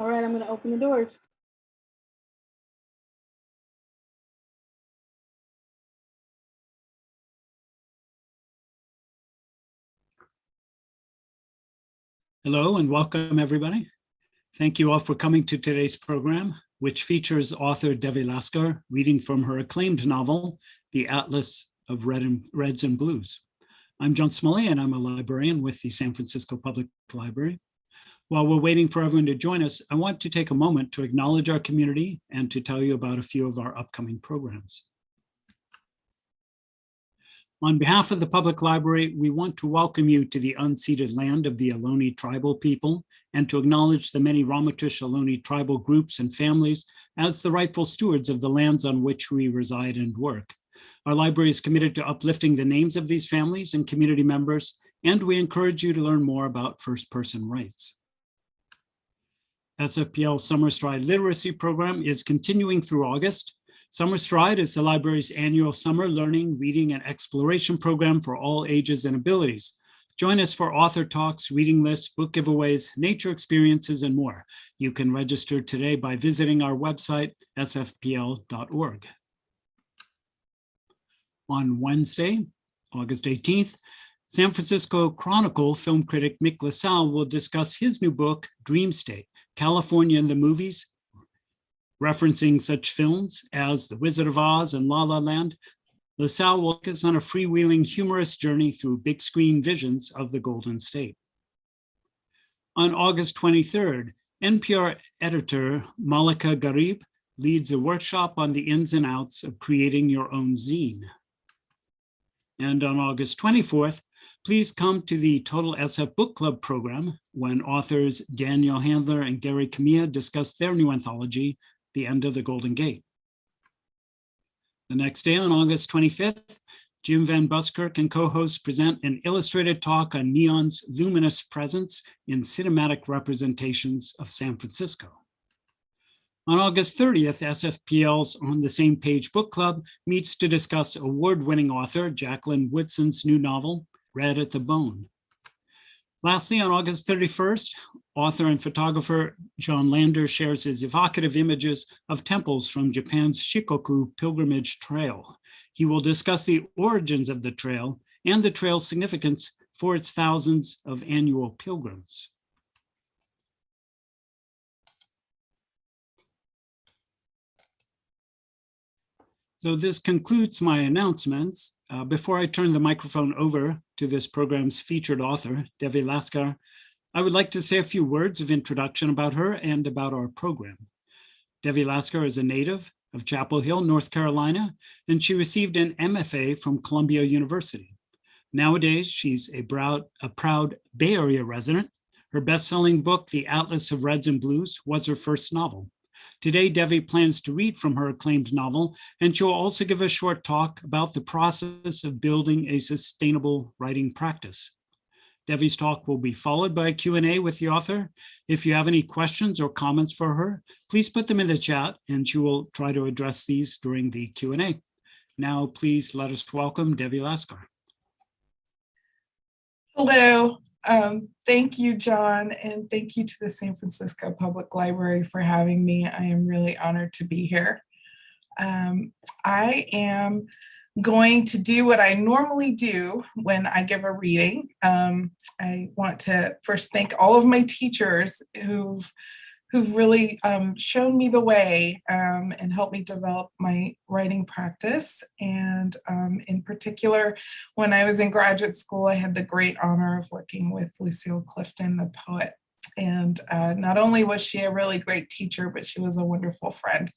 All right, I'm going to open the doors. Hello and welcome, everybody. Thank you all for coming to today's program, which features author Devi Laskar reading from her acclaimed novel, The Atlas of Reds and Blues. I'm John Smalley, and I'm a librarian with the San Francisco Public Library. While we're waiting for everyone to join us, I want to take a moment to acknowledge our community and to tell you about a few of our upcoming programs. On behalf of the Public Library, we want to welcome you to the unceded land of the Ohlone tribal people and to acknowledge the many Ramaytush Ohlone tribal groups and families as the rightful stewards of the lands on which we reside and work. Our library is committed to uplifting the names of these families and community members, and we encourage you to learn more about first-person rights. SFPL's Summer Stride Literacy Program is continuing through August. Summer Stride is the library's annual summer learning, reading, and exploration program for all ages and abilities. Join us for author talks, reading lists, book giveaways, nature experiences, and more. You can register today by visiting our website, sfpl.org. On Wednesday, August 18th, San Francisco Chronicle film critic Mick LaSalle will discuss his new book, Dream State, California in the Movies. Referencing such films as The Wizard of Oz and La La Land, LaSalle will focus on a freewheeling, humorous journey through big screen visions of the Golden State. On August 23rd, NPR editor Malika Gharib leads a workshop on the ins and outs of creating your own zine. And on August 24th, please come to the Total SF Book Club program when authors Daniel Handler and Gary Kamiya discuss their new anthology, The End of the Golden Gate. The next day, on August 25th, Jim Van Buskirk and co-hosts present an illustrated talk on neon's luminous presence in cinematic representations of San Francisco. On August 30th, SFPL's On the Same Page Book Club meets to discuss award-winning author Jacqueline Woodson's new novel, Red at the Bone. Lastly, on August 31st, author and photographer John Lander shares his evocative images of temples from Japan's Shikoku Pilgrimage Trail. He will discuss the origins of the trail and the trail's significance for its thousands of annual pilgrims. So this concludes my announcements. Before I turn the microphone over to this program's featured author, Devi Laskar, I would like to say a few words of introduction about her and about our program. Devi Laskar is a native of Chapel Hill, North Carolina, and she received an MFA from Columbia University. Nowadays, she's a proud Bay Area resident. Her best-selling book, The Atlas of Reds and Blues, was her first novel. Today, Devi plans to read from her acclaimed novel, and she'll also give a short talk about the process of building a sustainable writing practice. Devi's talk will be followed by a Q&A with the author. If you have any questions or comments for her, please put them in the chat, and she will try to address these during the Q&A. Now, please let us welcome Devi Laskar. Hello. Thank you, John, and thank you to the San Francisco Public Library for having me. I am really honored to be here. I am going to do what I normally do when I give a reading. I want to first thank all of my teachers who've really shown me the way and helped me develop my writing practice. And in particular, when I was in graduate school, I had the great honor of working with Lucille Clifton, the poet. And not only was she a really great teacher, but she was a wonderful friend.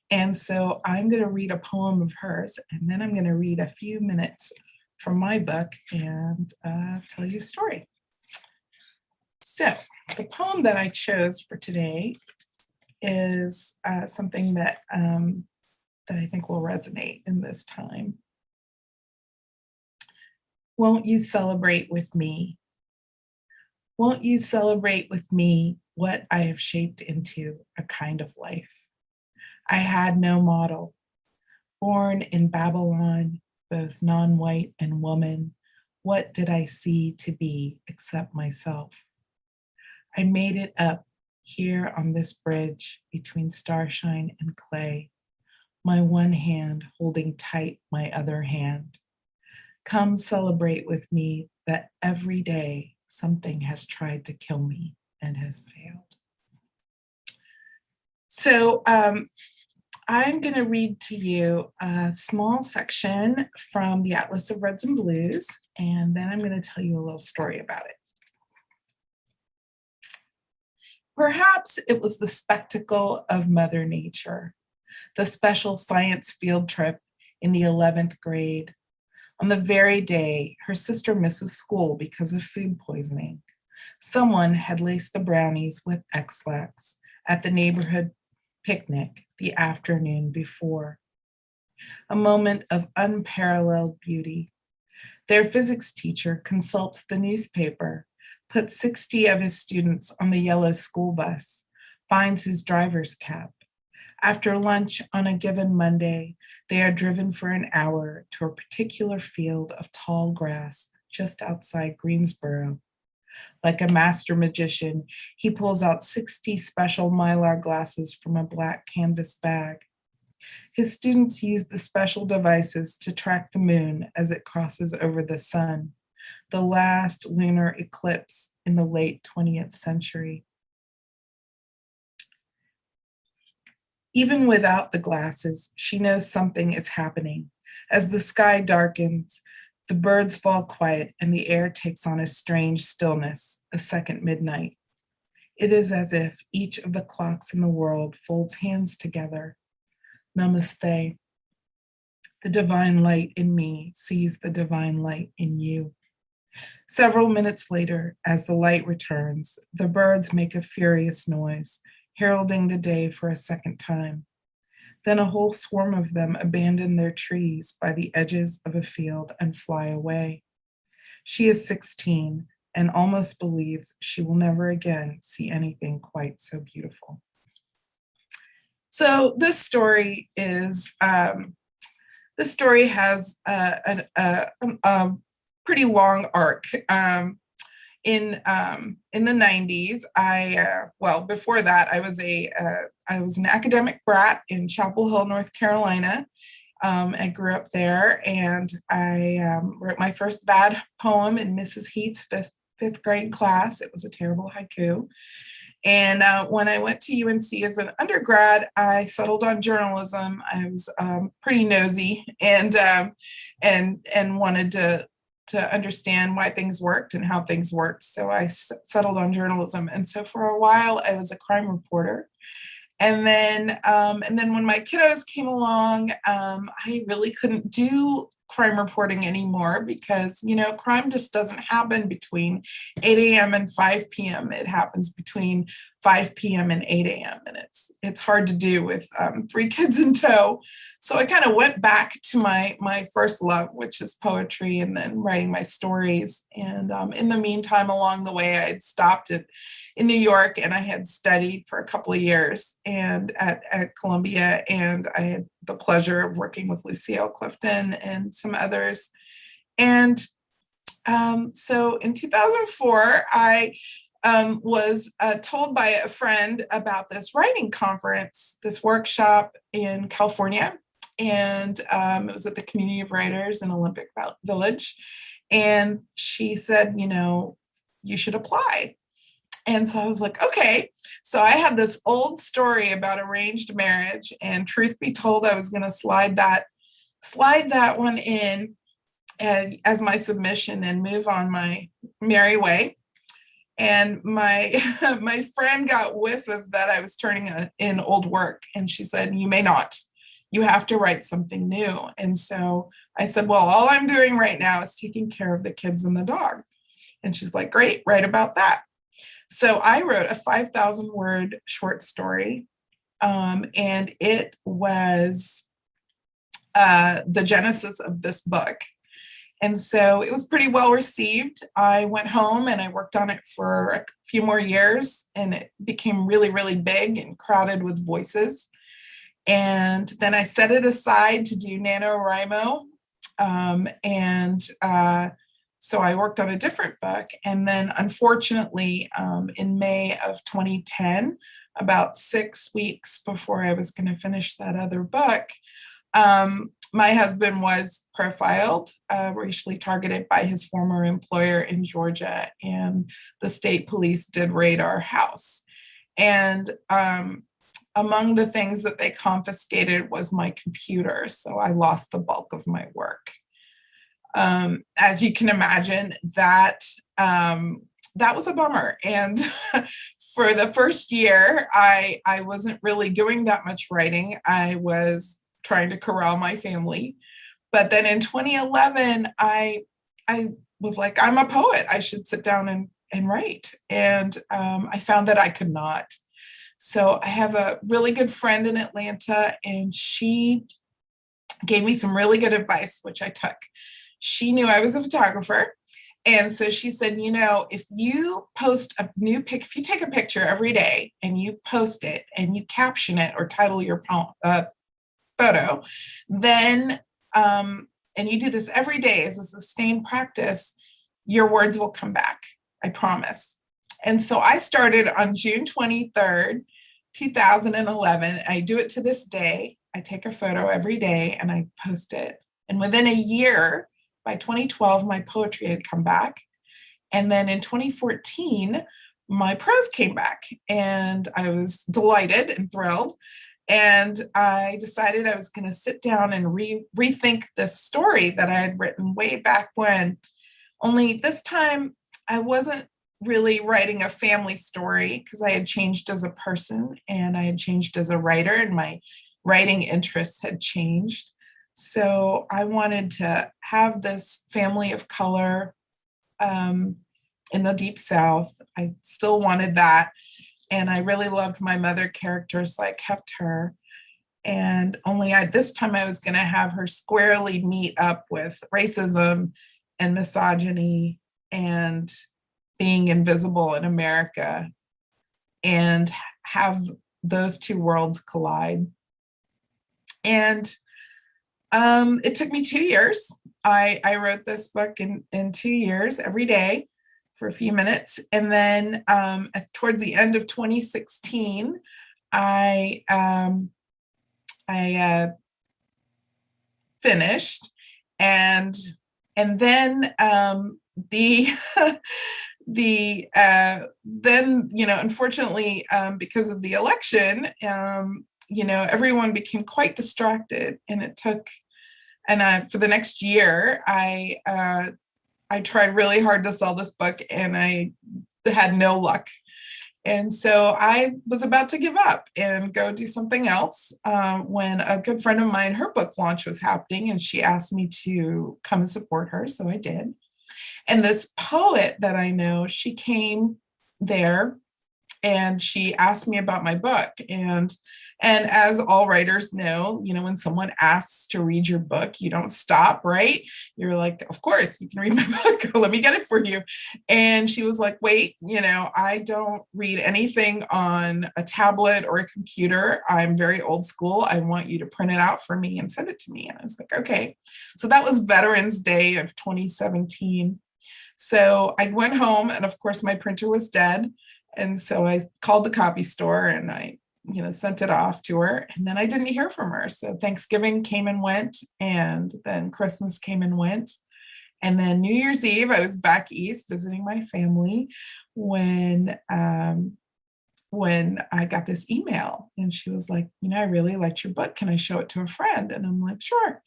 And so I'm going to read a poem of hers, and then I'm going to read a few minutes from my book and tell you a story. So the poem that I chose for today is something that I think will resonate in this time. Won't you celebrate with me? Won't you celebrate with me what I have shaped into a kind of life? I had no model. Born in Babylon, both non-white and woman, what did I see to be except myself? I made it up here on this bridge between starshine and clay, my one hand holding tight my other hand. Come celebrate with me that every day something has tried to kill me and has failed. So I'm going to read to you a small section from the Atlas of Reds and Blues, and then I'm going to tell you a little story about it. Perhaps it was the spectacle of Mother Nature, the special science field trip in the 11th grade. On the very day her sister misses school because of food poisoning, someone had laced the brownies with X-Lax at the neighborhood picnic the afternoon before. A moment of unparalleled beauty. Their physics teacher consults the newspaper, puts 60 of his students on the yellow school bus, finds his driver's cap. After lunch on a given Monday, they are driven for an hour to a particular field of tall grass just outside Greensboro. Like a master magician, he pulls out 60 special Mylar glasses from a black canvas bag. His students use the special devices to track the moon as it crosses over the sun, the last lunar eclipse in the late 20th century. Even without the glasses, she knows something is happening. As the sky darkens, the birds fall quiet and the air takes on a strange stillness, a second midnight. It is as if each of the clocks in the world folds hands together. Namaste. The divine light in me sees the divine light in you. Several minutes later, as the light returns, the birds make a furious noise, heralding the day for a second time. Then a whole swarm of them abandon their trees by the edges of a field and fly away. She is 16 and almost believes she will never again see anything quite so beautiful. So this story has a pretty long arc. In the 90s, before that, I was an academic brat in Chapel Hill, North Carolina. I grew up there, and I wrote my first bad poem in Mrs. Heat's fifth grade class. It was a terrible haiku. And when I went to UNC as an undergrad, I settled on journalism. I was pretty nosy and wanted to understand why things worked and how things worked. So I settled on journalism. And so for a while, I was a crime reporter. And then when my kiddos came along, I really couldn't do crime reporting anymore because, crime just doesn't happen between 8 a.m. and 5 p.m. It happens between 5 p.m. and 8 a.m. And it's hard to do with 3 kids in tow. So I kind of went back to my first love, which is poetry, and then writing my stories. And in the meantime, along the way, I had stopped in New York, and I had studied for a couple of years and at Columbia, and I had the pleasure of working with Lucille Clifton and some others. And so in 2004, I was told by a friend about this writing conference, this workshop in California. And it was at the Community of Writers in Olympic Village. And she said, you should apply. And so I was like, okay. So I had this old story about arranged marriage, and truth be told, I was going to slide that one in as my submission and move on my merry way. And my my friend got whiff of that I was turning in old work, and she said, you may not. You have to write something new. And so I said, well, all I'm doing right now is taking care of the kids and the dog. And she's like, great, write about that. So I wrote a 5,000 word short story, and it was the genesis of this book. And so it was pretty well received. I went home and I worked on it for a few more years, and it became really, really big and crowded with voices. And then I set it aside to do NaNoWriMo, and So I worked on a different book. And then unfortunately, in May of 2010, about 6 weeks before I was going to finish that other book, my husband was profiled, racially targeted by his former employer in Georgia, and the state police did raid our house. And among the things that they confiscated was my computer, so I lost the bulk of my work. As you can imagine, that was a bummer. And for the first year, I wasn't really doing that much writing. I was trying to corral my family. But then in 2011, I was like, I'm a poet. I should sit down and write. And I found that I could not. So I have a really good friend in Atlanta, and she gave me some really good advice, which I took. She knew I was a photographer. And so she said, if you post a new pic, if you take a picture every day and you post it and you caption it or title your photo, then, and you do this every day as a sustained practice, your words will come back. I promise. And so I started on June 23rd, 2011. I do it to this day. I take a photo every day and I post it. And within a year, by 2012, my poetry had come back. And then in 2014, my prose came back, and I was delighted and thrilled. And I decided I was going to sit down and rethink this story that I had written way back when. Only this time, I wasn't really writing a family story, because I had changed as a person and I had changed as a writer, and my writing interests had changed. So I wanted to have this family of color in the Deep South. I still wanted that. And I really loved my mother character, so I kept her. And only this time I was going to have her squarely meet up with racism and misogyny and being invisible in America, and have those two worlds collide. And it took me 2 years. I wrote this book in 2 years, every day for a few minutes. And then towards the end of 2016, I finished. And then unfortunately, because of the election, everyone became quite distracted, and it took, for the next year, I tried really hard to sell this book, and I had no luck. And so I was about to give up and go do something else when a good friend of mine, her book launch was happening, and she asked me to come and support her. So I did. And this poet that I know, she came there and she asked me about my book. And as all writers know, when someone asks to read your book, you don't stop, right? You're like, of course, you can read my book. Let me get it for you. And she was like, wait, I don't read anything on a tablet or a computer. I'm very old school. I want you to print it out for me and send it to me. And I was like, okay. So that was Veterans Day of 2017. So I went home, and of course my printer was dead. And so I called the copy store and I sent it off to her, and then I didn't hear from her. So Thanksgiving came and went, and then Christmas came and went. And then New Year's Eve, I was back east visiting my family when I got this email, and she was like, I really liked your book. Can I show it to a friend? And I'm like, sure.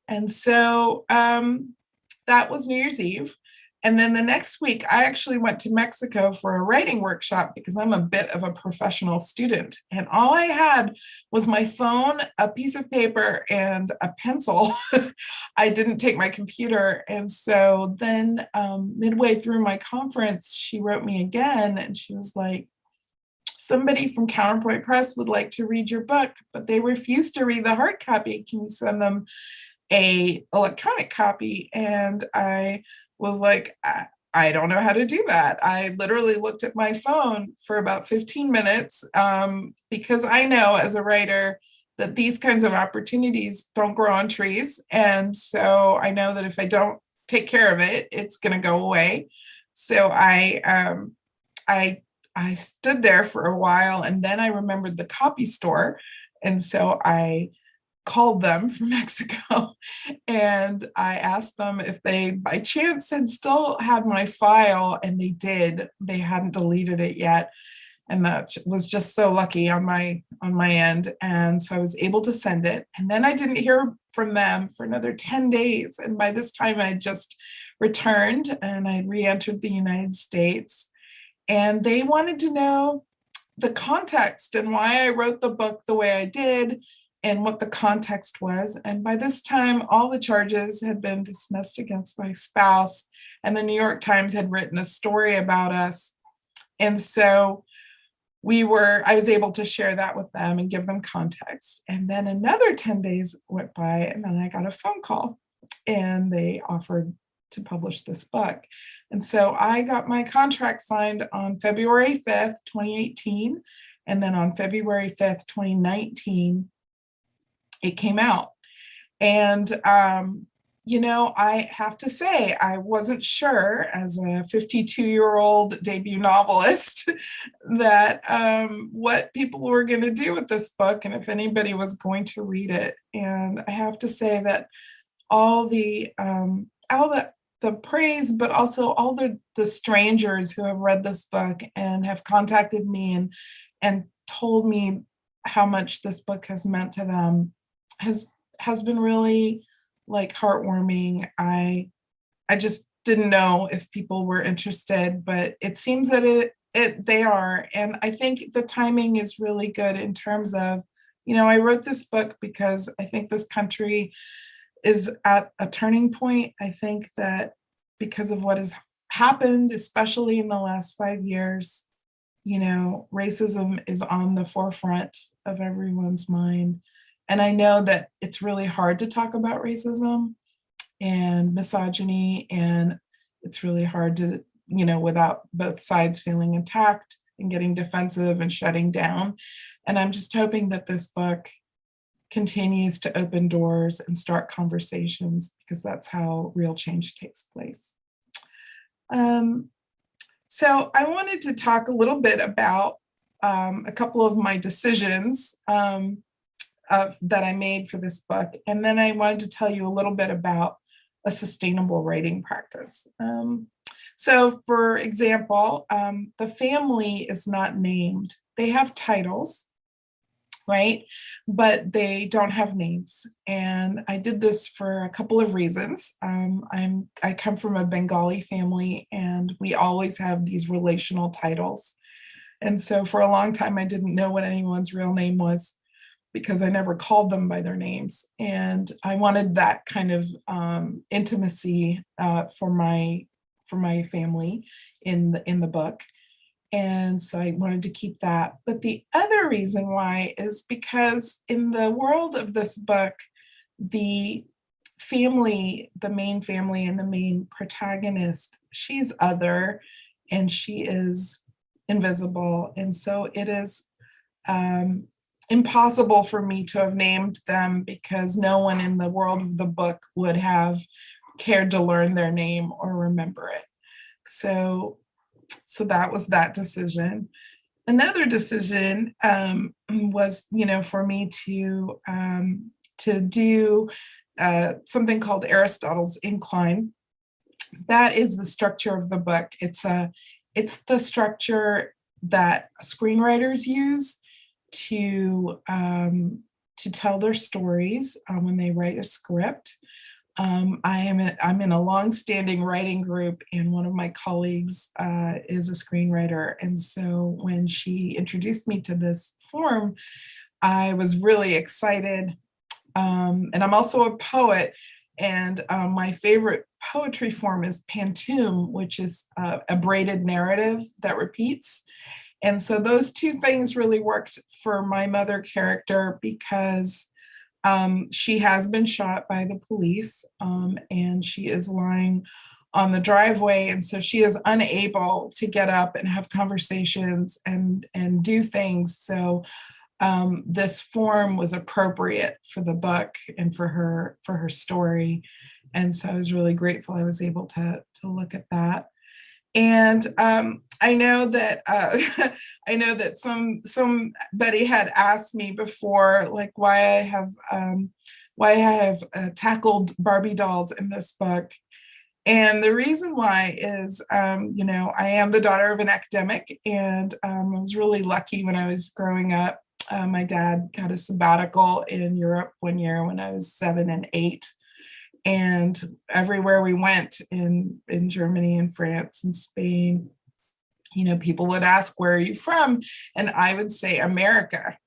And so that was New Year's Eve. And then the next week, I actually went to Mexico for a writing workshop, because I'm a bit of a professional student. And all I had was my phone, a piece of paper, and a pencil. I didn't take my computer. And so then midway through my conference, she wrote me again, and she was like, somebody from Counterpoint Press would like to read your book, but they refuse to read the hard copy. Can you send them a electronic copy? And I was like, I don't know how to do that. I literally looked at my phone for about 15 minutes because I know as a writer that these kinds of opportunities don't grow on trees. And so I know that if I don't take care of it. It's going to go away. So I stood there for a while, and then I remembered the copy store. And so I called them from Mexico and I asked them if they by chance had still had my file, and they did. They hadn't deleted it yet. And that was just so lucky on my end. And so I was able to send it. And then I didn't hear from them for another 10 days. And by this time I just returned and I re-entered the United States. And they wanted to know the context and why I wrote the book the way I did and what the context was. And by this time, all the charges had been dismissed against my spouse, and the New York Times had written a story about us. And so I was able to share that with them and give them context. And then another 10 days went by, and then I got a phone call, and they offered to publish this book. And so I got my contract signed on February 5th, 2018. And then on February 5th, 2019, it came out. And, I have to say, I wasn't sure as a 52-year-old debut novelist that what people were going to do with this book and if anybody was going to read it. And I have to say that all the praise, but also all the strangers who have read this book and have contacted me and told me how much this book has meant to them has been really like heartwarming. I just didn't know if people were interested, but it seems that they are. And I think the timing is really good in terms of, I wrote this book because I think this country is at a turning point. I think that because of what has happened, especially in the last 5 years, racism is on the forefront of everyone's mind. And I know that it's really hard to talk about racism and misogyny, and it's really hard to, without both sides feeling attacked and getting defensive and shutting down. And I'm just hoping that this book continues to open doors and start conversations, because that's how real change takes place. So I wanted to talk a little bit about a couple of my decisions that I made for this book. And then I wanted to tell you a little bit about a sustainable writing practice. So for example, the family is not named. They have titles, right? But they don't have names. And I did this for a couple of reasons. I come from a Bengali family, and we always have these relational titles. And so for a long time, I didn't know what anyone's real name was, because I never called them by their names. And I wanted that kind of intimacy for my family in the book. And so I wanted to keep that. But the other reason why is because in the world of this book, the family, the main family and the main protagonist, she's other and she is invisible. And so it is impossible for me to have named them, because no one in the world of the book would have cared to learn their name or remember it. So that was that decision. Another decision was, for me to do something called Aristotle's incline. That is the structure of the book. It's the structure that screenwriters use to tell their stories when they write a script. I'm in a long-standing writing group, and one of my colleagues is a screenwriter. And so when she introduced me to this form, I was really excited. And I'm also a poet, and my favorite poetry form is pantoum, which is a braided narrative that repeats. And so those two things really worked for my mother character, because she has been shot by the police, and she is lying on the driveway. And so she is unable to get up and have conversations and do things. So this form was appropriate for the book and for her story. And so I was really grateful I was able to look at that. And I know that I know that somebody had asked me before, like why I have tackled Barbie dolls in this book. And the reason why is, you know, I am the daughter of an academic, and I was really lucky when I was growing up. My dad got a sabbatical in Europe one year when I was 7 and 8. And everywhere we went in Germany and France and Spain, you know, people would ask, where are you from? And I would say America.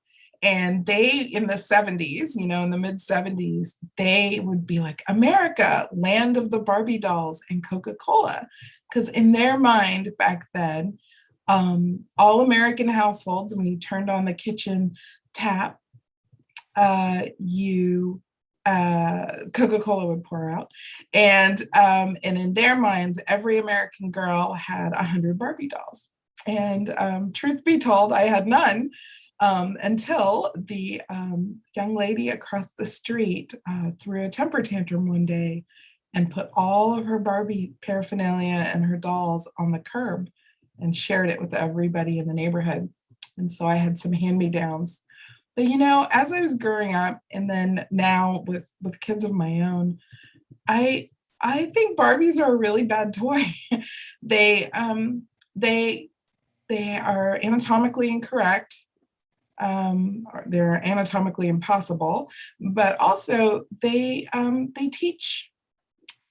And they, in the 70s, you know, in the mid 70s, they would be like, America, land of the Barbie dolls and Coca-Cola. Because in their mind back then, all American households, when you turned on the kitchen tap, Coca-Cola would pour out. And in their minds, every American girl had 100 Barbie dolls. And truth be told, I had none until the young lady across the street threw a temper tantrum one day and put all of her Barbie paraphernalia and her dolls on the curb and shared it with everybody in the neighborhood. And so I had some hand-me-downs. But, you know, as I was growing up, and then now with kids of my own, I think Barbies are a really bad toy. they are anatomically incorrect. They're anatomically impossible, but also they teach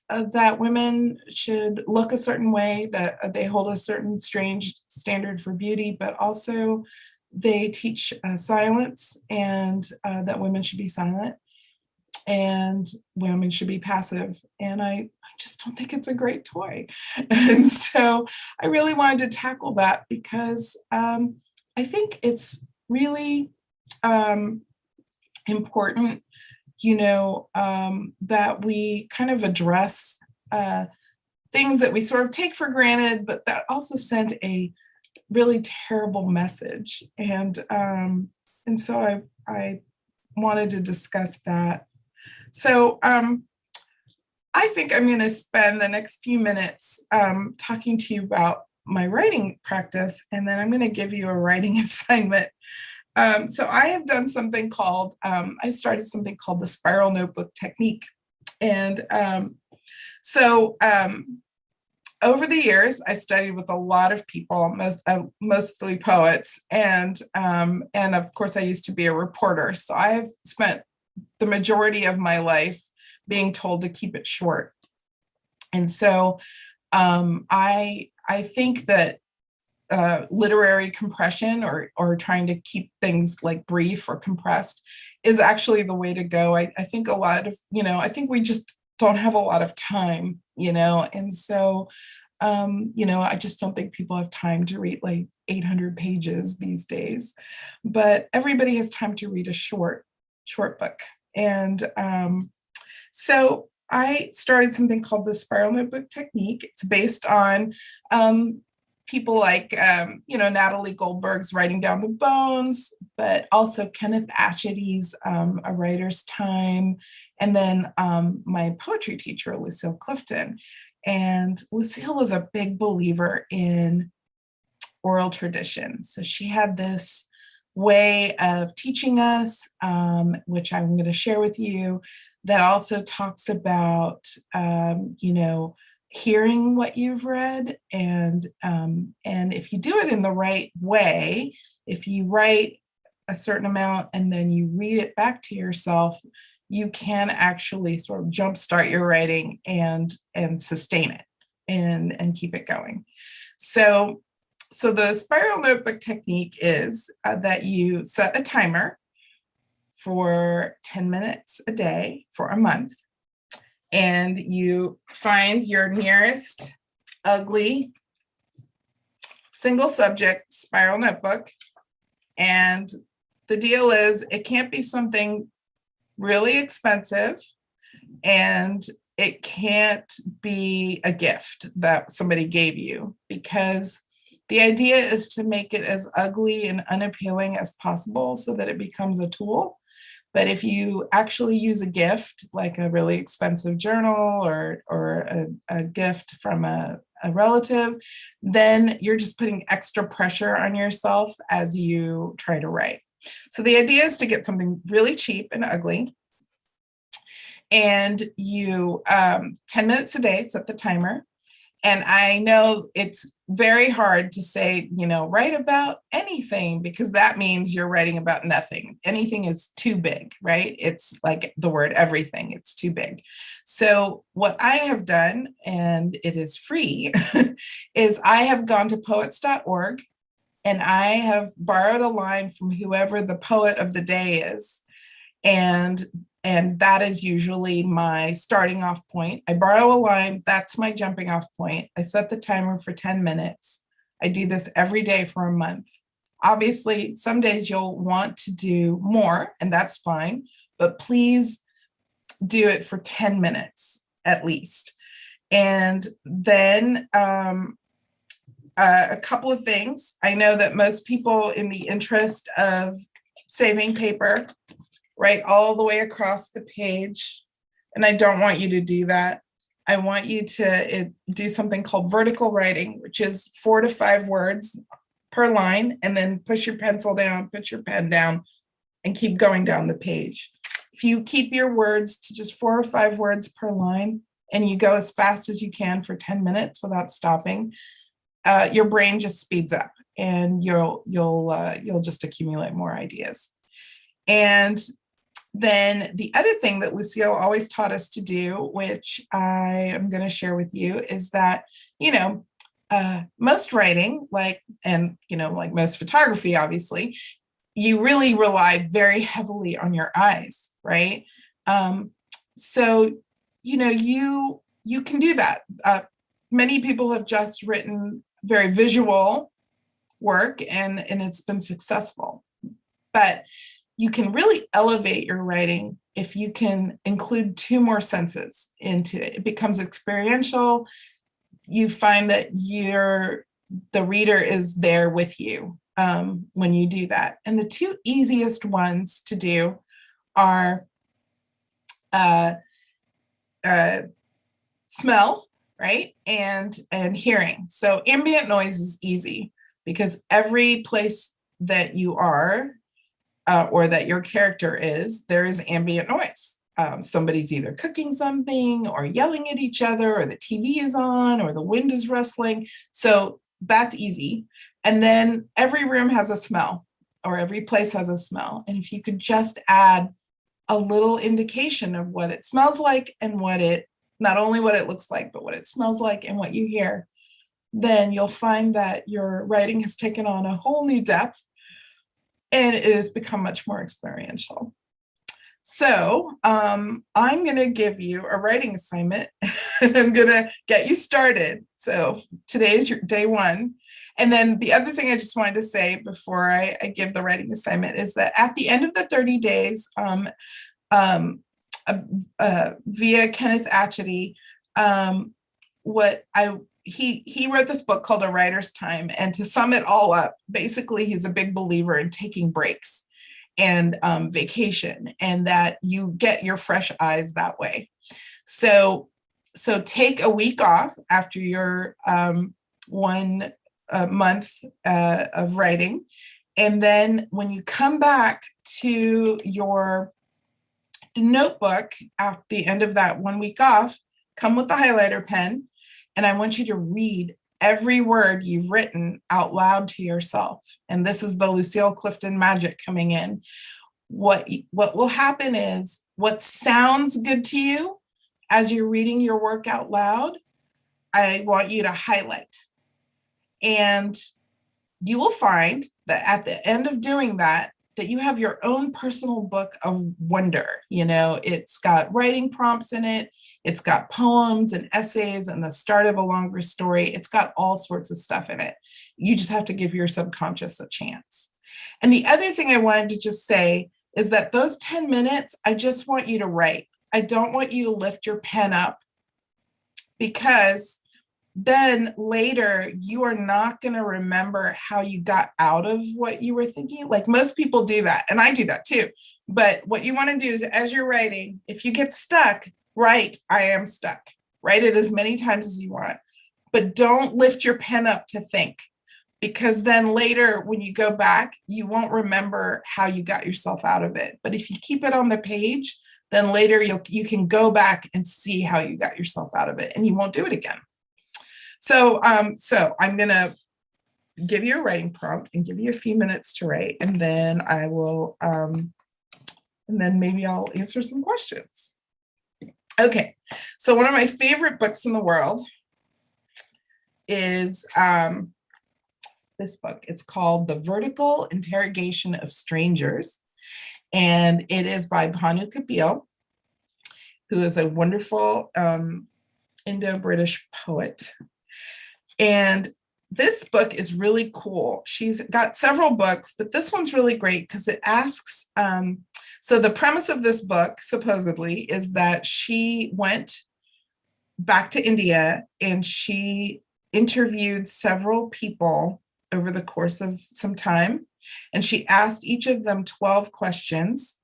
that women should look a certain way, that they hold a certain strange standard for beauty, but also they teach silence, and that women should be silent and women should be passive. And I just don't think it's a great toy. And so I really wanted to tackle that because I think it's really important, you know, that we kind of address things that we sort of take for granted, but that also send a really terrible message. And so I wanted to discuss that. So I think I'm going to spend the next few minutes talking to you about my writing practice, and then I'm going to give you a writing assignment. So I have done something called, I started something called the spiral notebook technique. And over the years, I studied with a lot of people, mostly poets, and of course, I used to be a reporter. So I've spent the majority of my life being told to keep it short. And so I think that literary compression or trying to keep things like brief or compressed is actually the way to go. I think a lot of, you know, I think we just don't have a lot of time, you know, and so, you know, I just don't think people have time to read like 800 pages these days, but everybody has time to read a short book. And so I started something called the spiral notebook technique. It's based on people like, you know, Natalie Goldberg's Writing Down the Bones, but also Kenneth Ashety's A Writer's Time, and then my poetry teacher, Lucille Clifton. And Lucille was a big believer in oral tradition. So she had this way of teaching us, which I'm going to share with you, that also talks about, you know, hearing what you've read, and if you do it in the right way, if you write a certain amount and then you read it back to yourself, you can actually sort of jumpstart your writing and sustain it and keep it going. So the spiral notebook technique is that you set a timer for 10 minutes a day for a month, and you find your nearest ugly single subject spiral notebook. And the deal is, it can't be something really expensive, and it can't be a gift that somebody gave you, because the idea is to make it as ugly and unappealing as possible so that it becomes a tool But if you actually use a gift, like a really expensive journal or a gift from a relative, then you're just putting extra pressure on yourself as you try to write. So the idea is to get something really cheap and ugly. And you 10 minutes a day, set the timer. And I know it's very hard to say, write about anything, because that means you're writing about nothing. Anything is too big, right? It's like the word everything, it's too big. So what I have done, and it is free, is I have gone to poets.org and I have borrowed a line from whoever the poet of the day is. And that is usually my starting off point. I borrow a line, that's my jumping off point. I set the timer for 10 minutes. I do this every day for a month. Obviously, some days you'll want to do more, and that's fine, but please do it for 10 minutes at least. And then a couple of things. I know that most people, in the interest of saving paper, write all the way across the page. And I don't want you to do that. I want you to do something called vertical writing, which is 4 to 5 words per line, and then push your pencil down, put your pen down, and keep going down the page. If you keep your words to just 4 or 5 words per line, and you go as fast as you can for 10 minutes without stopping, your brain just speeds up, and you'll just accumulate more ideas. And then the other thing that Lucille always taught us to do, which I am going to share with you, is that, most writing, like most photography, obviously, you really rely very heavily on your eyes, right? So, you can do that. Many people have just written very visual work, and it's been successful. But you can really elevate your writing if you can include 2 more senses into it. It becomes experiential. You find that the reader is there with you when you do that. And the 2 easiest ones to do are smell, right? And hearing. So ambient noise is easy, because every place that you are, or that your character is, there is ambient noise. Somebody's either cooking something or yelling at each other, or the TV is on, or the wind is rustling. So that's easy. And then every room has a smell, or every place has a smell. And if you could just add a little indication of what it smells like, and not only what it looks like, but what it smells like and what you hear, then you'll find that your writing has taken on a whole new depth, and it has become much more experiential. So I'm going to give you a writing assignment, and I'm going to get you started. So today is your day 1. And then the other thing I just wanted to say before I give the writing assignment is that at the end of the 30 days, via Kenneth Atchity, he wrote this book called A Writer's Time. And to sum it all up, basically, he's a big believer in taking breaks and vacation, and that you get your fresh eyes that way. So take a week off after your 1 month of writing. And then when you come back to your notebook at the end of that 1 week off, come with the highlighter pen. And I want you to read every word you've written out loud to yourself. And this is the Lucille Clifton magic coming in. What will happen is, what sounds good to you as you're reading your work out loud, I want you to highlight. And you will find that at the end of doing that you have your own personal book of wonder. It's got writing prompts in it. It's got poems and essays and the start of a longer story. It's got all sorts of stuff in it. You just have to give your subconscious a chance. And the other thing I wanted to just say is that those 10 minutes, I just want you to write. I don't want you to lift your pen up, because then later you are not going to remember how you got out of what you were thinking. Like most people do that, and I do that too. But what you want to do is, as you're writing, if you get stuck, write, I am stuck. Write it as many times as you want, but don't lift your pen up to think, because then later when you go back, you won't remember how you got yourself out of it. But if you keep it on the page, then later you can go back and see how you got yourself out of it, and you won't do it again. So I'm gonna give you a writing prompt and give you a few minutes to write, and then I will, and then maybe I'll answer some questions. Okay, so one of my favorite books in the world is this book. It's called The Vertical Interrogation of Strangers, and it is by Bhanu Kapil, who is a wonderful Indo-British poet. And this book is really cool. She's got several books, but this one's really great because it asks, so the premise of this book supposedly is that she went back to India and she interviewed several people over the course of some time, and she asked each of them 12 questions,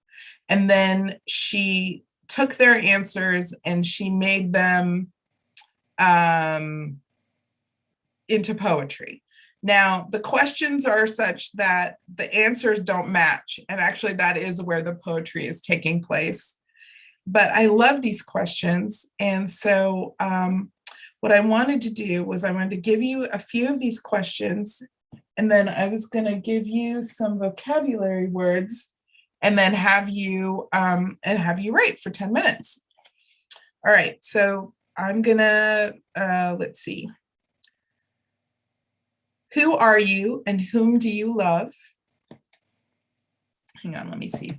and then she took their answers and she made them into poetry. Now, the questions are such that the answers don't match, and actually that is where the poetry is taking place. But I love these questions, and so what I wanted to do was I wanted to give you a few of these questions, and then I was going to give you some vocabulary words, and then have you write for 10 minutes. All right, so I'm gonna let's see. Who are you and whom do you love? Hang on, let me see.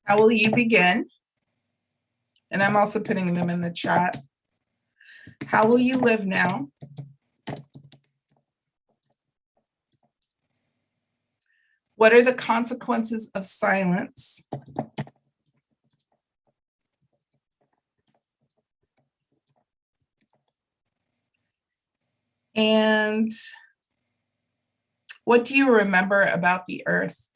How will you begin? And I'm also putting them in the chat. How will you live now? What are the consequences of silence? And what do you remember about the earth?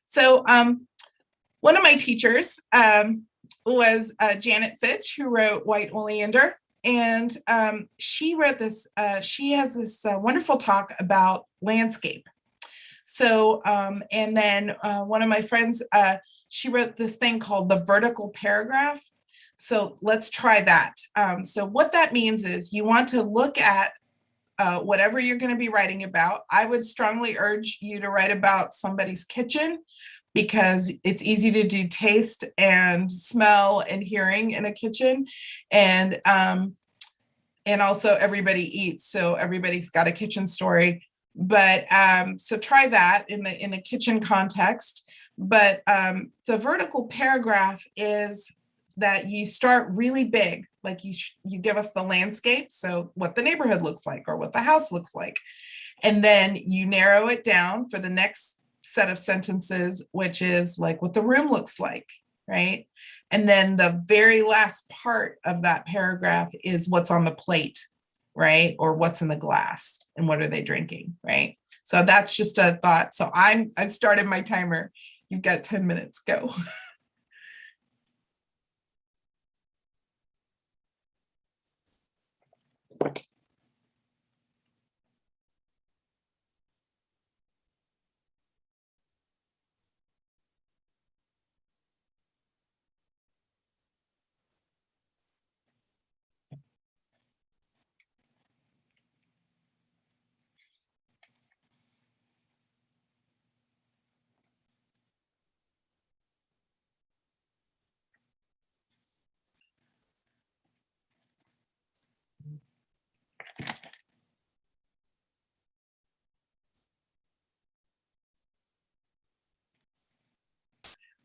So one of my teachers was Janet Fitch, who wrote White Oleander. And she wrote this, she has this wonderful talk about landscape. So, and then one of my friends, she wrote this thing called the vertical paragraph. So let's try that. So what that means is you want to look at whatever you're going to be writing about. I would strongly urge you to write about somebody's kitchen, because it's easy to do taste and smell and hearing in a kitchen. And also everybody eats, so everybody's got a kitchen story. But so try that in a kitchen context. But the vertical paragraph is that you start really big, like you give us the landscape, so what the neighborhood looks like or what the house looks like, and then you narrow it down for the next set of sentences, which is like what the room looks like, right? And then the very last part of that paragraph is what's on the plate, right? Or what's in the glass and what are they drinking, right? So that's just a thought. So I've started my timer. You've got 10 minutes, go.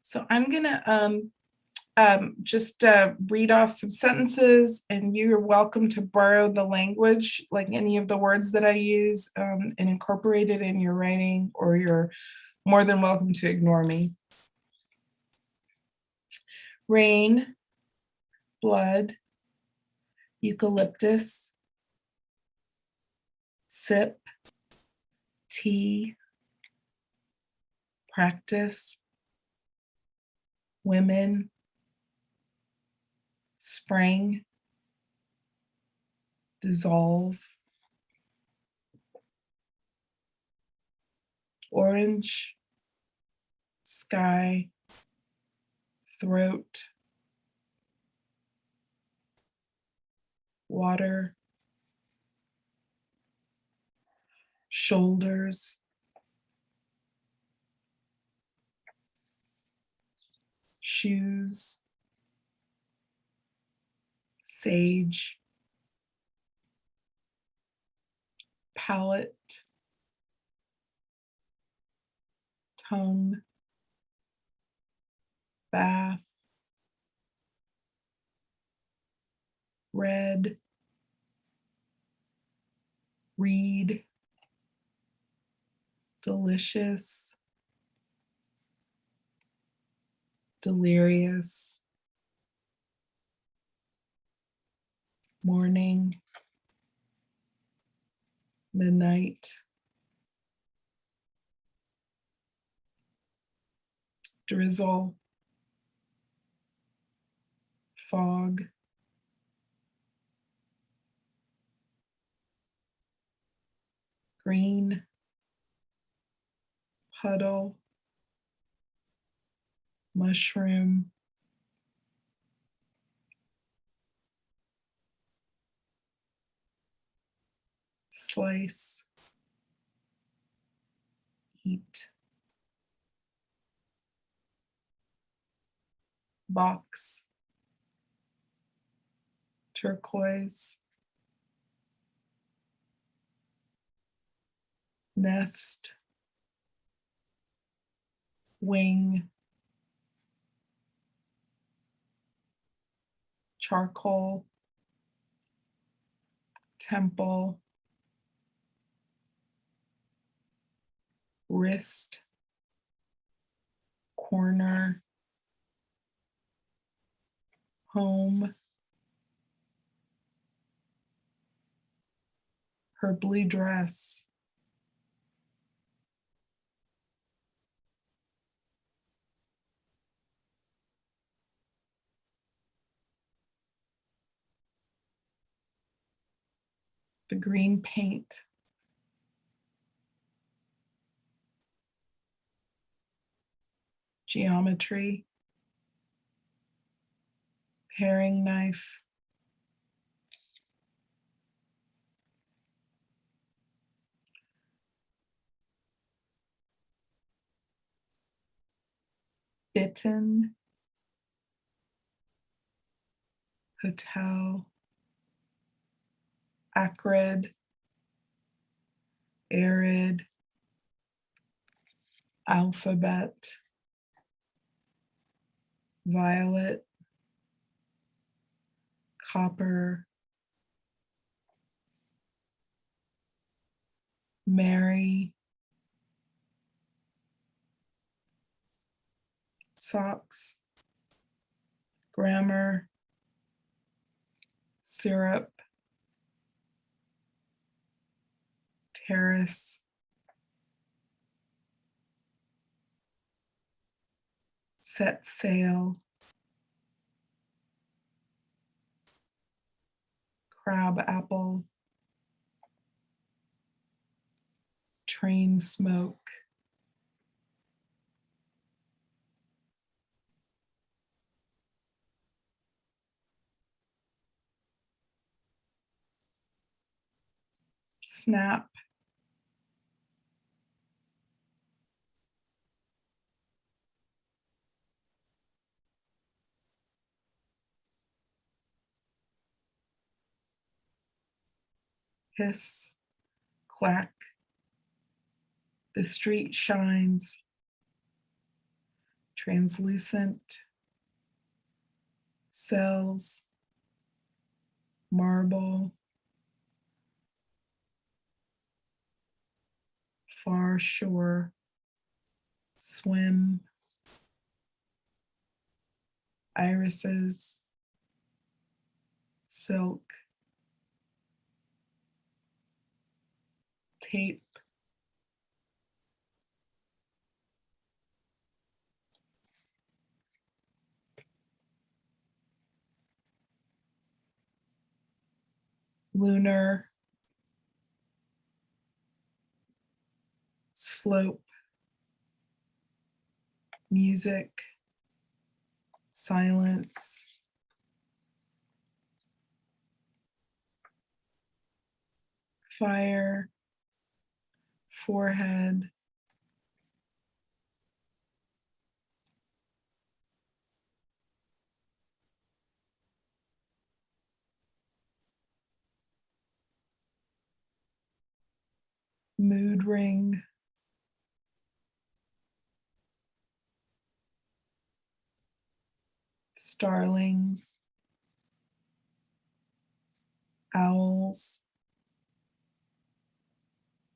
So I'm gonna just read off some sentences, and you're welcome to borrow the language, like any of the words that I use, and incorporate it in your writing, or you're more than welcome to ignore me. Rain, blood, eucalyptus, sip, tea, practice, women, spring, dissolve, orange, sky, throat, water, shoulders, shoes, sage, palate, tongue, bath, red, read, delicious, delirious, morning, midnight, drizzle, fog, green, puddle, mushroom, slice, eat, box, turquoise, nest, wing, charcoal, temple, wrist, corner, home, her blue dress, the green paint, geometry, paring knife, bitten, hotel, acrid, arid, alphabet, violet, copper, Mary, socks, grammar, syrup, terrace, set sail, crab apple, train smoke, snap, hiss, clack, the street shines, translucent, cells, marble, far shore, swim, irises, silk, tape, lunar, slope, music, silence, fire, forehead, mood ring, starlings, owls,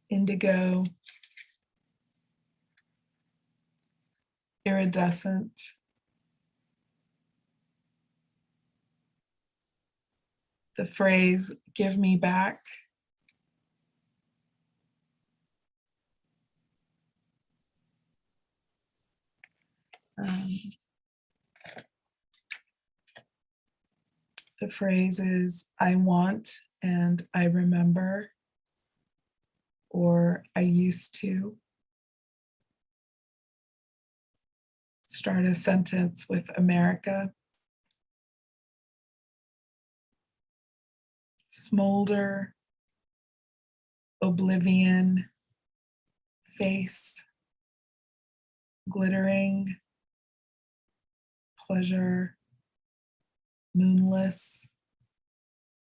indigo, iridescent, the phrase, give me back, the phrase is, I want and I remember, or I used to. Start a sentence with America. Smolder, oblivion, face, glittering, pleasure, moonless,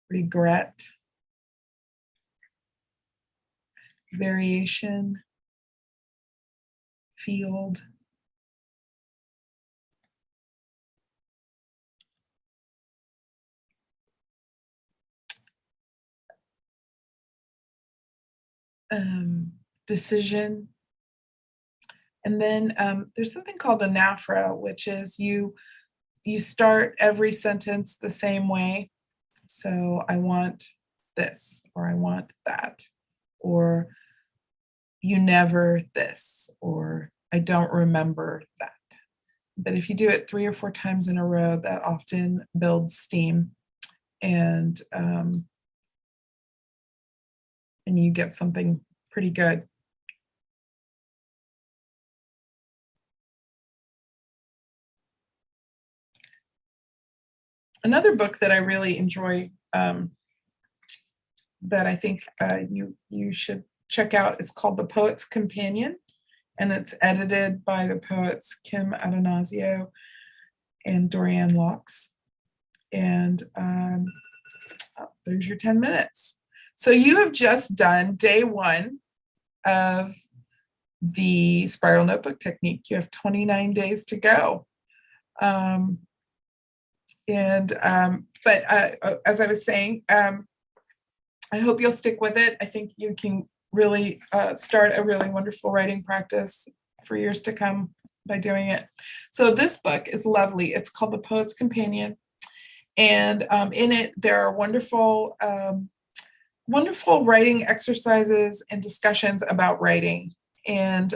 regret, variation, field, decision. And then there's something called a NAFRA, which is you start every sentence the same way. So I want this, or I want that, or you never this, or I don't remember that. But if you do it 3 or 4 times in a row, that often builds steam, and you get something pretty good. Another book that I really enjoy, that I think you should check out, is called The Poet's Companion, and it's edited by the poets Kim Adonazio and Dorianne Laux. And there's your 10 minutes. So you have just done day 1 of the spiral notebook technique. You have 29 days to go. But as I was saying, I hope you'll stick with it. I think you can really start a really wonderful writing practice for years to come by doing it. So this book is lovely. It's called The Poet's Companion. And in it, there are wonderful writing exercises and discussions about writing. And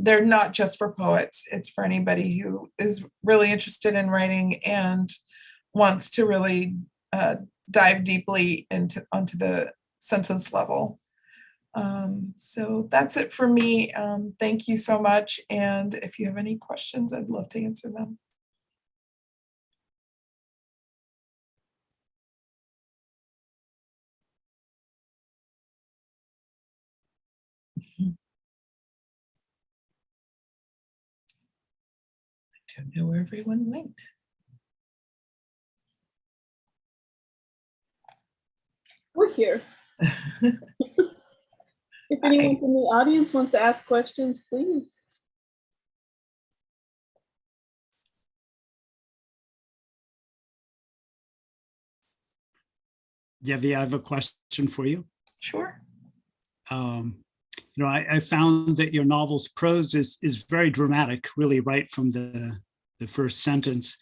they're not just for poets. It's for anybody who is really interested in writing and wants to really dive deeply onto the sentence level. So that's it for me. Thank you so much. And if you have any questions, I'd love to answer them. I don't know where everyone went. We're here. If anyone from the audience wants to ask questions, please. Devi, I have a question for you. Sure. I found that your novel's prose is very dramatic, really, right from the first sentence.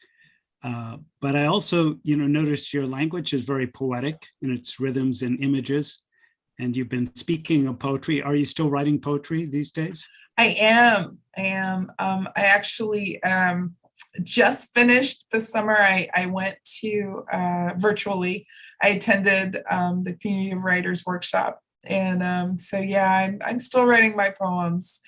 But I also, noticed your language is very poetic in its rhythms and images. And you've been speaking of poetry. Are you still writing poetry these days? I am. I actually just finished this summer. I went to virtually. I attended the Community of Writers workshop, and so yeah, I'm still writing my poems.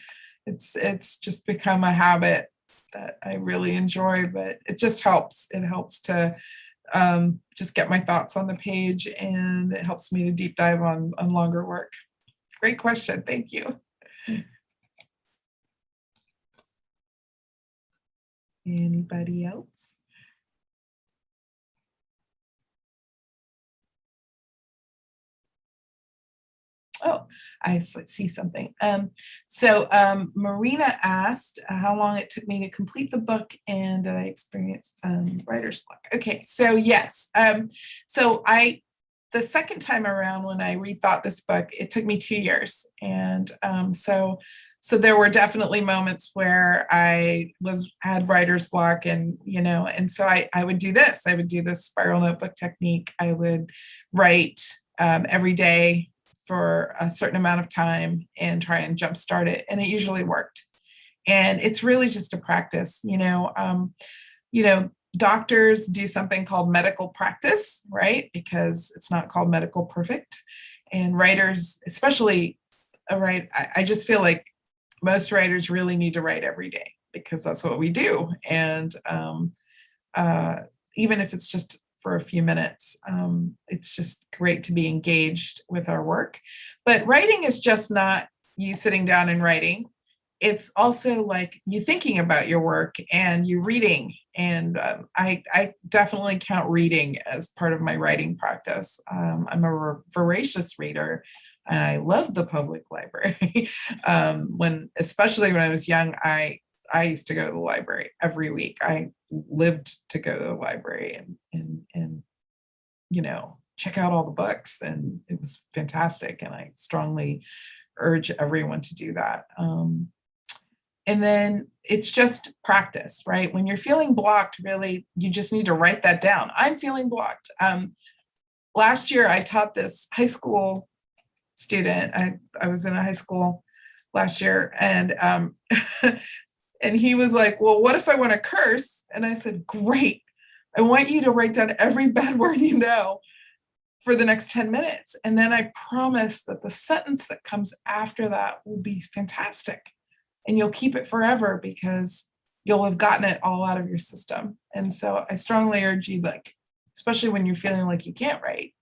It's just become a habit that I really enjoy, but it just helps. It helps to just get my thoughts on the page, and it helps me to deep dive on longer work. Great question. Thank you. Anybody else? Oh, I see something. So Marina asked how long it took me to complete the book, and I experienced writer's block. Okay, so yes. The second time around when I rethought this book, it took me 2 years. And so there were definitely moments where I had writer's block, and so I would do this. I would do this spiral notebook technique. I would write every day for a certain amount of time and try and jumpstart it. And it usually worked. And it's really just a practice. Doctors do something called medical practice, right? Because it's not called medical perfect. And writers, especially, I just feel like most writers really need to write every day, because that's what we do. And even if it's just for a few minutes, it's just great to be engaged with our work. But writing is just not you sitting down and writing. It's also like you thinking about your work and you reading. And I definitely count reading as part of my writing practice. I'm a voracious reader, and I love the public library. Especially when I was young, I used to go to the library every week. I lived to go to the library and check out all the books, and it was fantastic. And I strongly urge everyone to do that. And then it's just practice, right? When you're feeling blocked, really, you just need to write that down. I'm feeling blocked. Last year, I taught this high school student. I was in a high school last year, and and he was like, well, what if I want to curse? And I said, great. I want you to write down every bad word you know for the next 10 minutes. And then I promise that the sentence that comes after that will be fantastic. And you'll keep it forever, because you'll have gotten it all out of your system. And so I strongly urge you, especially when you're feeling like you can't write,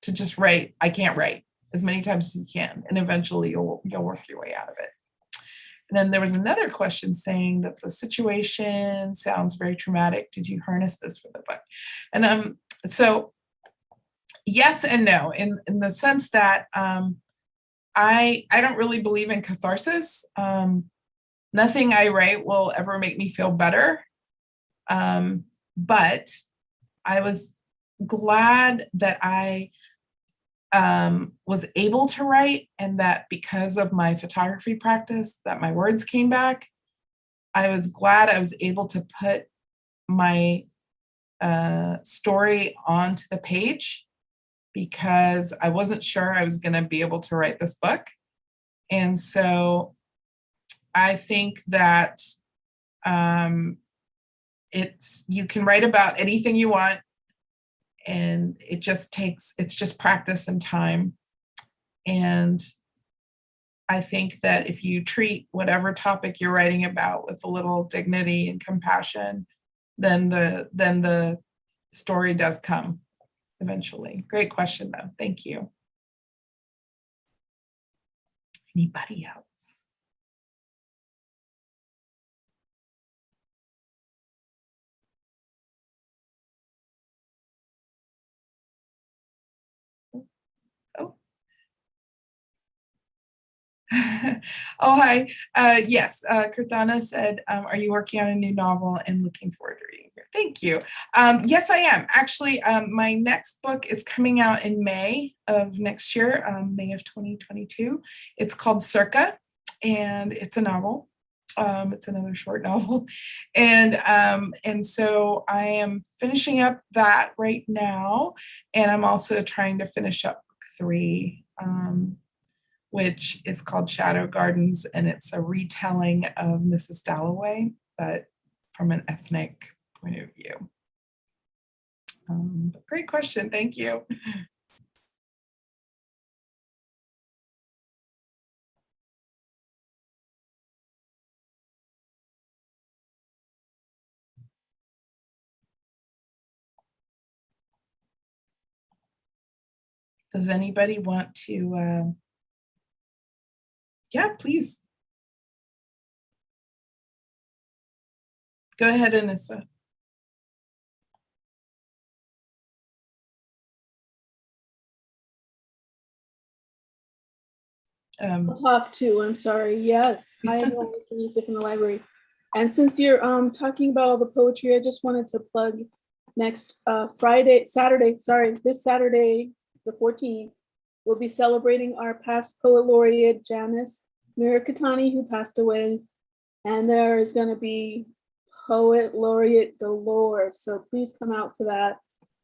to just write, I can't write, as many times as you can. And eventually you'll work your way out of it. And then there was another question saying that the situation sounds very traumatic. Did you harness this for the book? And so yes and no, in the sense that I don't really believe in catharsis. Nothing I write will ever make me feel better. But I was glad that I was able to write, and that because of my photography practice, that my words came back. I was glad I was able to put my story onto the page, because I wasn't sure I was going to be able to write this book. And so I think that you can write about anything you want, and it's just practice and time. And I think that if you treat whatever topic you're writing about with a little dignity and compassion, then the story does come eventually. Great question, though. Thank you. Anybody else? Oh. Oh, hi. Yes, Kirtana said, are you working on a new novel and looking forward to reading it? Thank you. Yes, I am. Actually, my next book is coming out in May of next year, May of 2022. It's called Circa, and it's a novel. It's another short novel. And so I am finishing up that right now. And I'm also trying to finish up book 3. Which is called Shadow Gardens, and it's a retelling of Mrs. Dalloway, but from an ethnic point of view. Great question, thank you. Does anybody want to, yeah, please. Go ahead, Anissa. I'll talk too, I'm sorry. Yes, hi everyone, it's Anissa from the library. And since you're talking about all the poetry, I just wanted to plug next this Saturday, the 14th, we'll be celebrating our past poet laureate, Janice Mirakatani, who passed away. And there is going to be poet laureate galore. So please come out for that.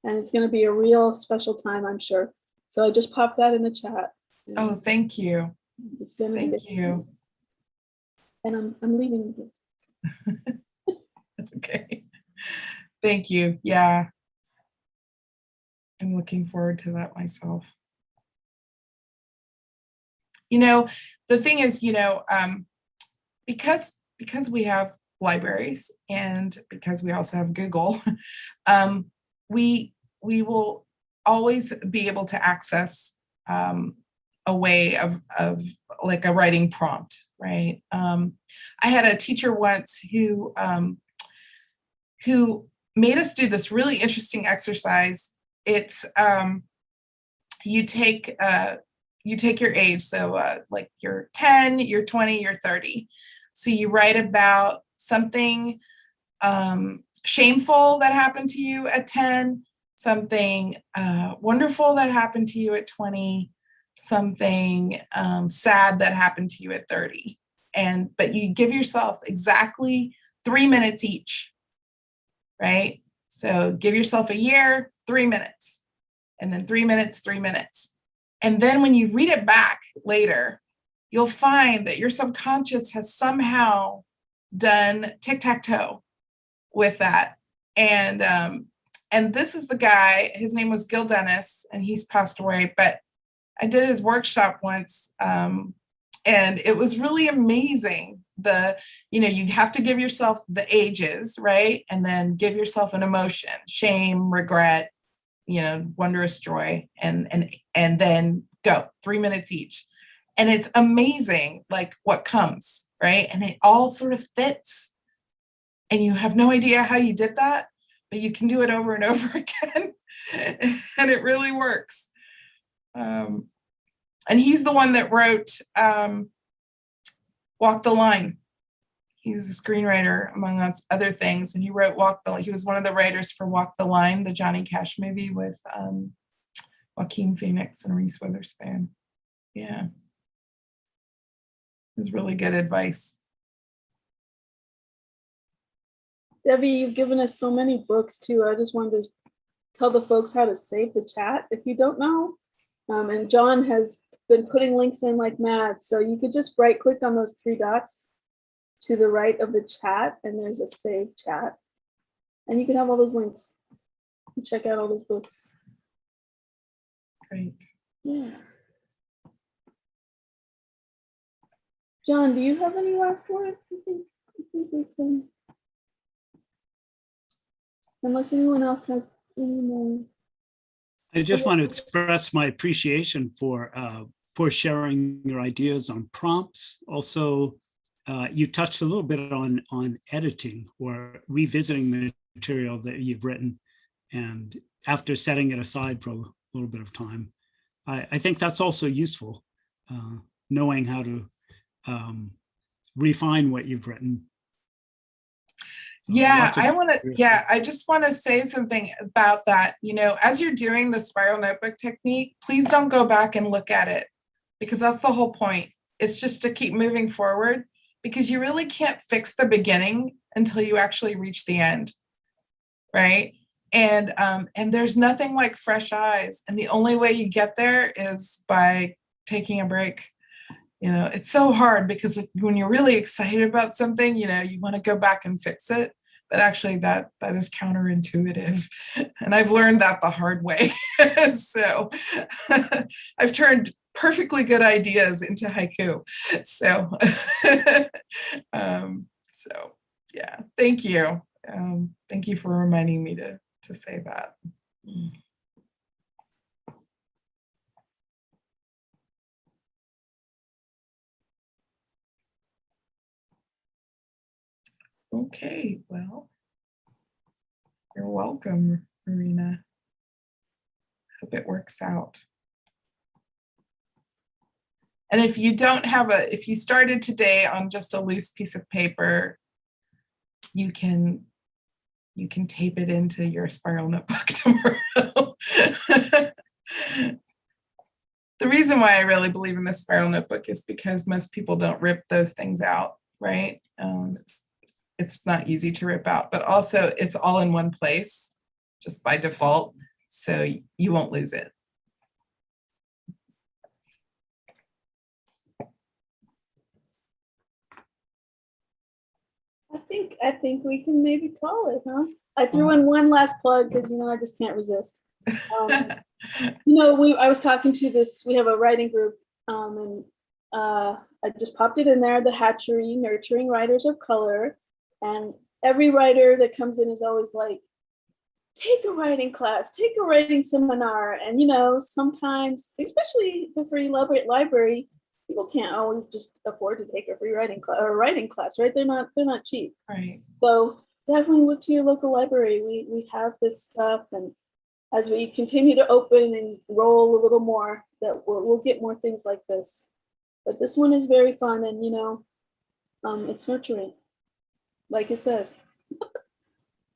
And it's going to be a real special time, I'm sure. So I just popped that in the chat. Oh, thank you. It's going to Thank you. And I'm leaving it. Okay. Thank you. Yeah. I'm looking forward to that myself. You know, the thing is, you know, because we have libraries and because we also have Google, we will always be able to access a way of like a writing prompt, right? I had a teacher once who made us do this really interesting exercise. It's you take your age, so like you're 10, you're 20, you're 30. So you write about something shameful that happened to you at 10, something wonderful that happened to you at 20, something sad that happened to you at 30. But you give yourself exactly 3 minutes each, right? So give yourself a year, 3 minutes, and then 3 minutes, 3 minutes. And then when you read it back later, you'll find that your subconscious has somehow done tic-tac-toe with that. And this is the guy, his name was Gil Dennis, and he's passed away, but I did his workshop once, and it was really amazing. You have to give yourself the ages, right? And then give yourself an emotion, shame, regret, wondrous joy, and then go 3 minutes each. And it's amazing, like what comes, right? And it all sort of fits. And you have no idea how you did that, but you can do it over and over again. And it really works. And he's the one that wrote Walk the Line. He's a screenwriter, among other things, and he wrote he was one of the writers for Walk the Line, the Johnny Cash movie with Joaquin Phoenix and Reese Witherspoon. Yeah. It was really good advice. Devi, you've given us so many books too. I just wanted to tell the folks how to save the chat if you don't know. And John has been putting links in like mad. So you could just right click on those 3 dots to the right of the chat, and there's a save chat. And you can have all those links and check out all those books. Great. Yeah. John, do you have any last words? I think we can. Unless anyone else has any more. I just want to express my appreciation for sharing your ideas on prompts. Also, you touched a little bit on editing or revisiting material that you've written, and after setting it aside for a little bit of time. I think that's also useful, knowing how to refine what you've written. So Yeah, lots of- I just want to say something about that. You know, as you're doing the spiral notebook technique, please don't go back and look at it, because that's the whole point. It's just to keep moving forward, because you really can't fix the beginning until you actually reach the end, right? And there's nothing like fresh eyes. And the only way you get there is by taking a break. You know, it's so hard because when you're really excited about something, you know, you want to go back and fix it. But actually that is counterintuitive. And I've learned that the hard way. So I've turned perfectly good ideas into haiku. So, so yeah, thank you. Thank you for reminding me to say that. Okay, well, you're welcome, Marina. Hope it works out. And if you don't have if you started today on just a loose piece of paper, you can tape it into your spiral notebook tomorrow. The reason why I really believe in the spiral notebook is because most people don't rip those things out, right? It's not easy to rip out, but also it's all in one place just by default, so you won't lose it. I think we can maybe call it, huh? I threw in one last plug because, you know, I just can't resist. You know, I was talking to this, we have a writing group, and I just popped it in there, the Hatchery, Nurturing Writers of Color. And every writer that comes in is always like, take a writing class, take a writing seminar. And, you know, sometimes, especially the free library, people can't always just afford to take a free writing class, right? They're not cheap. Right. So definitely look to your local library. We have this stuff, and as we continue to open and roll a little more, that we'll get more things like this. But this one is very fun, and you know, it's nurturing, like it says.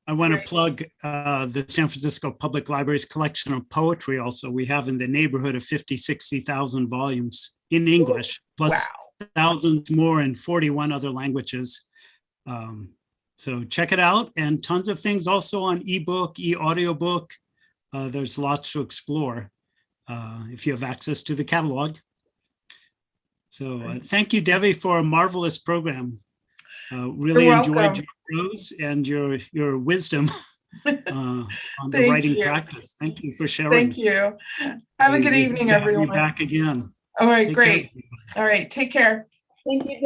I want to plug the San Francisco Public Library's collection of poetry also. We have in the neighborhood of 50, 60,000 volumes in English, plus thousands more in 41 other languages. So check it out, and tons of things also on ebook, e-audiobook. There's lots to explore if you have access to the catalog. So thank you, Devi, for a marvelous program. Really enjoyed your prose and your wisdom on the writing practice. Thank you for sharing. Thank you. Have a good evening, everyone. Be back again. All right, great. All right, take care. Thank you, guys.